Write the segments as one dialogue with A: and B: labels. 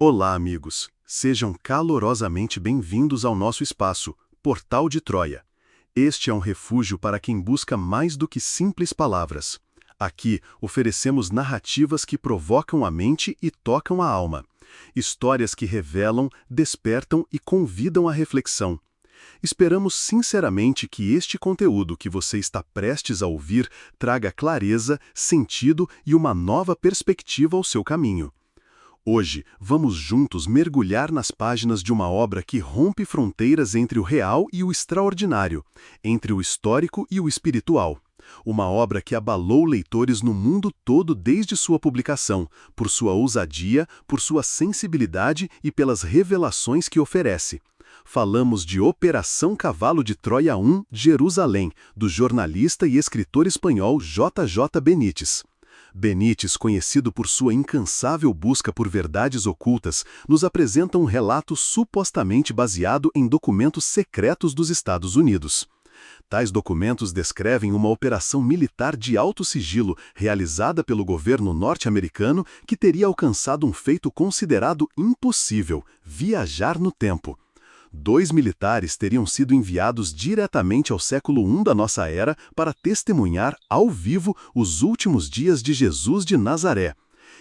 A: Olá, amigos! Sejam calorosamente bem-vindos ao nosso espaço, Portal de Troia. Este é um refúgio para quem busca mais do que simples palavras. Aqui oferecemos narrativas que provocam a mente e tocam a alma. Histórias que revelam, despertam e convidam à reflexão. Esperamos sinceramente que este conteúdo que você está prestes a ouvir traga clareza, sentido e uma nova perspectiva ao seu caminho. Hoje, vamos juntos mergulhar nas páginas de uma obra que rompe fronteiras entre o real e o extraordinário, entre o histórico e o espiritual. Uma obra que abalou leitores no mundo todo desde sua publicação, por sua ousadia, por sua sensibilidade e pelas revelações que oferece. Falamos de Operação Cavalo de Troia I, Jerusalém, do jornalista e escritor espanhol J. J. Benítez. Benítez, conhecido por sua incansável busca por verdades ocultas, nos apresenta um relato supostamente baseado em documentos secretos dos Estados Unidos. Tais documentos descrevem uma operação militar de alto sigilo realizada pelo governo norte-americano que teria alcançado um feito considerado impossível: viajar no tempo. 2 militares teriam sido enviados diretamente ao século I da nossa era para testemunhar, ao vivo, os últimos dias de Jesus de Nazaré.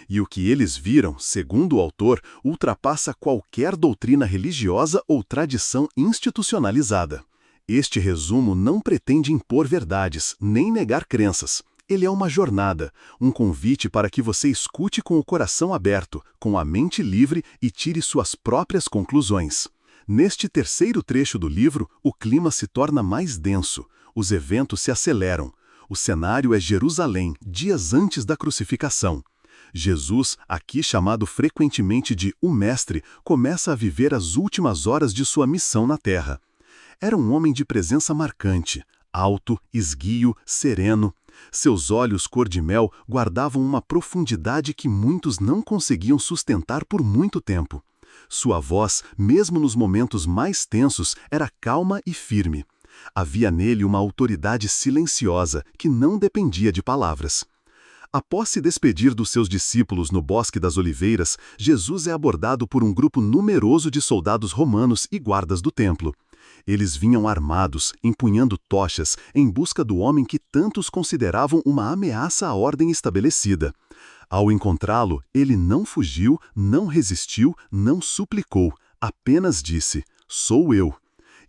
A: E o que eles viram, segundo o autor, ultrapassa qualquer doutrina religiosa ou tradição institucionalizada. Este resumo não pretende impor verdades, nem negar crenças. Ele é uma jornada, um convite para que você escute com o coração aberto, com a mente livre e tire suas próprias conclusões. Neste terceiro trecho do livro, o clima se torna mais denso, os eventos se aceleram. O cenário é Jerusalém, dias antes da crucificação. Jesus, aqui chamado frequentemente de o Mestre, começa a viver as últimas horas de sua missão na Terra. Era um homem de presença marcante, alto, esguio, sereno. Seus olhos cor-de-mel guardavam uma profundidade que muitos não conseguiam sustentar por muito tempo. Sua voz, mesmo nos momentos mais tensos, era calma e firme. Havia nele uma autoridade silenciosa que não dependia de palavras. Após se despedir dos seus discípulos no Bosque das Oliveiras, Jesus é abordado por um grupo numeroso de soldados romanos e guardas do templo. Eles vinham armados, empunhando tochas, em busca do homem que tantos consideravam uma ameaça à ordem estabelecida. Ao encontrá-lo, ele não fugiu, não resistiu, não suplicou, apenas disse: "Sou eu."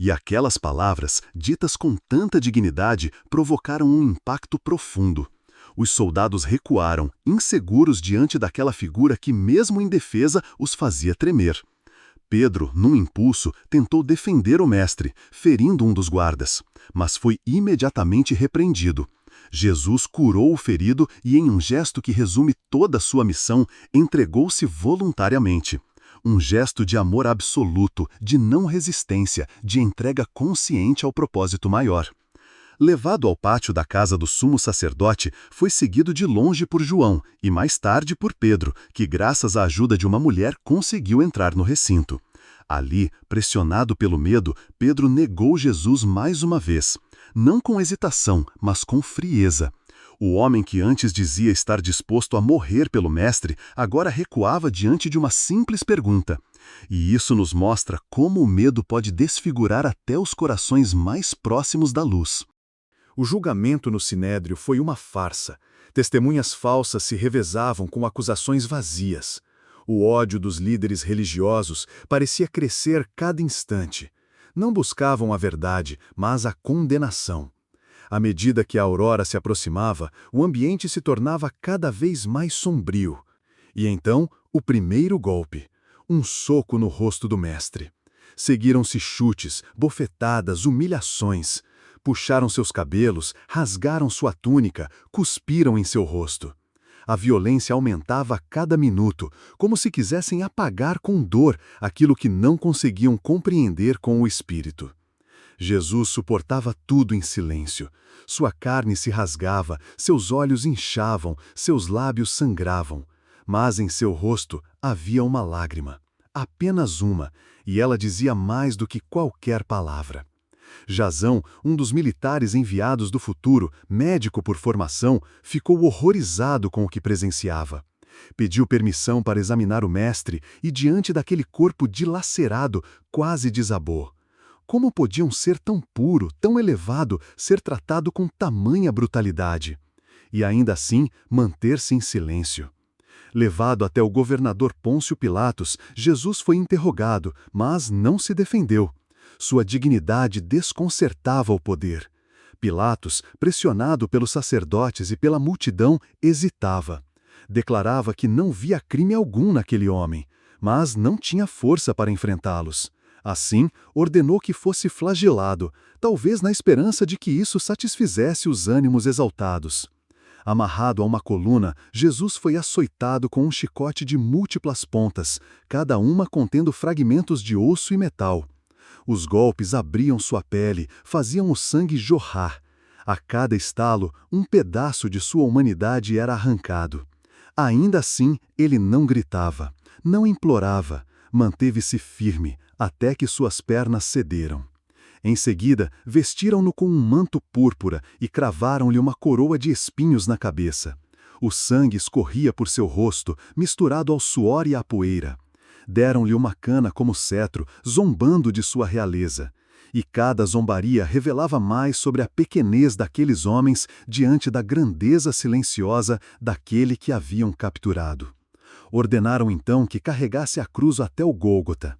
A: E aquelas palavras, ditas com tanta dignidade, provocaram um impacto profundo. Os soldados recuaram, inseguros diante daquela figura que, mesmo indefesa, os fazia tremer. Pedro, num impulso, tentou defender o mestre, ferindo um dos guardas, mas foi imediatamente repreendido. Jesus curou o ferido e, em um gesto que resume toda a sua missão, entregou-se voluntariamente. Um gesto de amor absoluto, de não resistência, de entrega consciente ao propósito maior. Levado ao pátio da casa do sumo sacerdote, foi seguido de longe por João e mais tarde por Pedro, que, graças à ajuda de uma mulher, conseguiu entrar no recinto. Ali, pressionado pelo medo, Pedro negou Jesus mais uma vez. Não com hesitação, mas com frieza. O homem que antes dizia estar disposto a morrer pelo Mestre, agora recuava diante de uma simples pergunta. E isso nos mostra como o medo pode desfigurar até os corações mais próximos da luz. O julgamento no Sinédrio foi uma farsa. Testemunhas falsas se revezavam com acusações vazias. O ódio dos líderes religiosos parecia crescer cada instante. Não buscavam a verdade, mas a condenação. À medida que a aurora se aproximava, o ambiente se tornava cada vez mais sombrio. E então, o primeiro golpe. Um soco no rosto do mestre. Seguiram-se chutes, bofetadas, humilhações. Puxaram seus cabelos, rasgaram sua túnica, cuspiram em seu rosto. A violência aumentava a cada minuto, como se quisessem apagar com dor aquilo que não conseguiam compreender com o espírito. Jesus suportava tudo em silêncio. Sua carne se rasgava, seus olhos inchavam, seus lábios sangravam. Mas em seu rosto havia uma lágrima, apenas uma, e ela dizia mais do que qualquer palavra. Jasão, um dos militares enviados do futuro, médico por formação, ficou horrorizado com o que presenciava. Pediu permissão para examinar o mestre e, diante daquele corpo dilacerado, quase desabou. Como podia um ser tão puro, tão elevado, ser tratado com tamanha brutalidade? E ainda assim manter-se em silêncio. Levado até o governador Pôncio Pilatos, Jesus foi interrogado, mas não se defendeu. Sua dignidade desconcertava o poder. Pilatos, pressionado pelos sacerdotes e pela multidão, hesitava. Declarava que não via crime algum naquele homem, mas não tinha força para enfrentá-los. Assim, ordenou que fosse flagelado, talvez na esperança de que isso satisfizesse os ânimos exaltados. Amarrado a uma coluna, Jesus foi açoitado com um chicote de múltiplas pontas, cada uma contendo fragmentos de osso e metal. Os golpes abriam sua pele, faziam o sangue jorrar. A cada estalo, um pedaço de sua humanidade era arrancado. Ainda assim, ele não gritava, não implorava, manteve-se firme, até que suas pernas cederam. Em seguida, vestiram-no com um manto púrpura e cravaram-lhe uma coroa de espinhos na cabeça. O sangue escorria por seu rosto, misturado ao suor e à poeira. Deram-lhe uma cana como cetro, zombando de sua realeza. E cada zombaria revelava mais sobre a pequenez daqueles homens diante da grandeza silenciosa daquele que haviam capturado. Ordenaram então que carregasse a cruz até o Gólgota.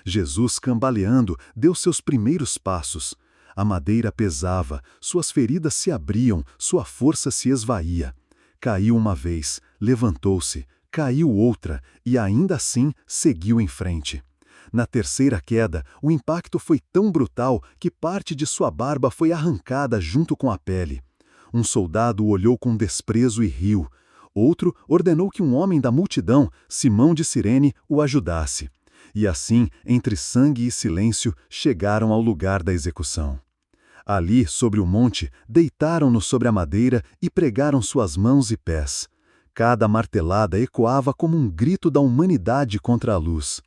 A: Jesus, cambaleando, deu seus primeiros passos. A madeira pesava, suas feridas se abriam, sua força se esvaía. Caiu uma vez, levantou-se, caiu outra e ainda assim seguiu em frente. Na terceira queda, o impacto foi tão brutal que parte de sua barba foi arrancada junto com a pele. Um soldado o olhou com desprezo e riu. Outro ordenou que um homem da multidão, Simão de Cirene, o ajudasse. E assim, entre sangue e silêncio, chegaram ao lugar da execução. Ali, sobre o monte, deitaram-no sobre a madeira e pregaram suas mãos e pés. Cada martelada ecoava como um grito da humanidade contra a luz.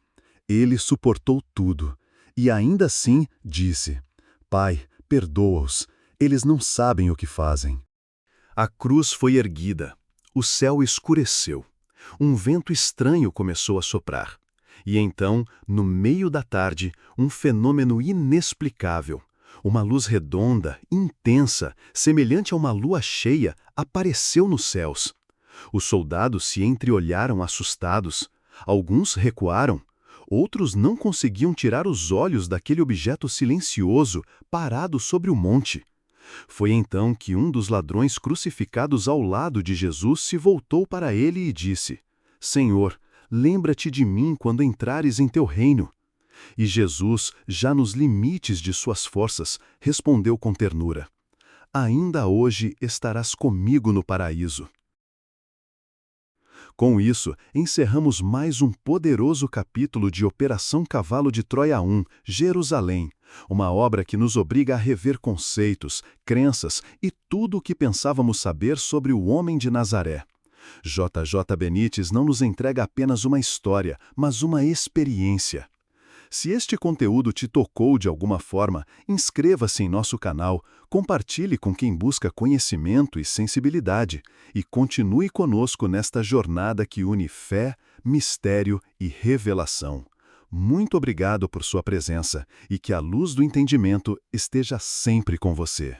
A: Ele suportou tudo. E ainda assim disse: Pai, perdoa-os, eles não sabem o que fazem. A cruz foi erguida. O céu escureceu. Um vento estranho começou a soprar. E então, no meio da tarde, um fenômeno inexplicável, uma luz redonda, intensa, semelhante a uma lua cheia, apareceu nos céus. Os soldados se entreolharam assustados. Alguns recuaram. Outros não conseguiam tirar os olhos daquele objeto silencioso, parado sobre o monte. Foi então que um dos ladrões crucificados ao lado de Jesus se voltou para ele e disse: Senhor, lembra-te de mim quando entrares em teu reino. E Jesus, já nos limites de suas forças, respondeu com ternura: Ainda hoje estarás comigo no paraíso. Com isso, encerramos mais um poderoso capítulo de Operação Cavalo de Troia 1, Jerusalém, uma obra que nos obriga a rever conceitos, crenças e tudo o que pensávamos saber sobre o homem de Nazaré. J.J. Benítez não nos entrega apenas uma história, mas uma experiência. Se este conteúdo te tocou de alguma forma, inscreva-se em nosso canal, compartilhe com quem busca conhecimento e sensibilidade e continue conosco nesta jornada que une fé, mistério e revelação. Muito obrigado por sua presença e que a luz do entendimento esteja sempre com você.